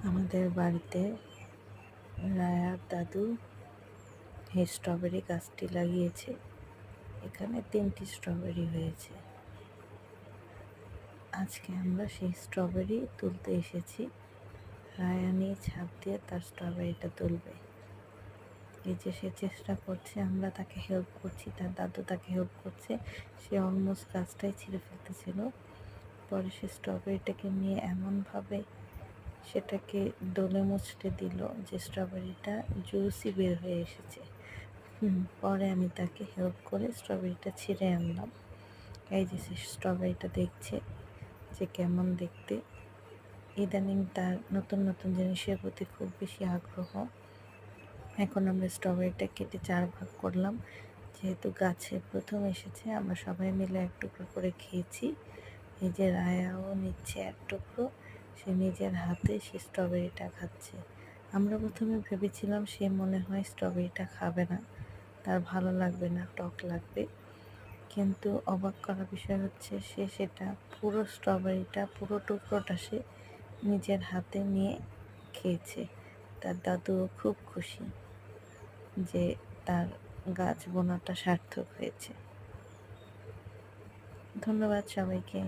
আমাদের বাড়িতে রায়ার দাদু এই স্ট্রবেরি গাছটি লাগিয়েছে। এখানে 3টি স্ট্রবেরি হয়েছে। আজকে আমরা সেই স্ট্রবেরি তুলতে এসেছি। রায়া নিয়ে ছাদ দিয়ে তার স্ট্রবেরিটা তুলবে। এই যে সে চেষ্টা করছে, আমরা তাকে হেল্প করছি, তার দাদু তাকে হেল্প করছে। সে অলমোস্ট গাছটাই ছিঁড়ে ফেলতেছিল। পরে সে স্ট্রবেরিটাকে নিয়ে এমনভাবে সেটাকে ডলে মুচড়ে দিল যে স্ট্রবেরিটা জুসি বের হয়ে এসেছে। পরে আমি তাকে হেল্প করে স্ট্রবেরিটা ছিঁড়ে আনলাম। এই যে সে স্ট্রবেরিটা দেখছে যে কেমন দেখতে। ইদানিং তার নতুন নতুন জিনিসের প্রতি খুব বেশি আগ্রহ। এখন আমরা স্ট্রবেরিটা কেটে 4 ভাগ করলাম। যেহেতু গাছে প্রথম এসেছে, আমরা সবাই মিলে 1 টুকরো করে খেয়েছি। এই যে রায়াও নিচ্ছে 1 টুকরো, সে নিজের হাতে সে স্ট্রবেরিটা খাচ্ছে। আমরা প্রথমে ভেবেছিলাম সে মনে হয় স্ট্রবেরিটা খাবে না, তার ভালো লাগবে না, টক লাগবে। কিন্তু অবাক করা বিষয় হচ্ছে সে সেটা পুরো স্ট্রবেরিটা, পুরো টুকরোটা সে নিজের হাতে নিয়ে খেয়েছে। তার দাদুও খুব খুশি যে তার গাছ বোনাটা সার্থক হয়েছে। ধন্যবাদ সবাইকে।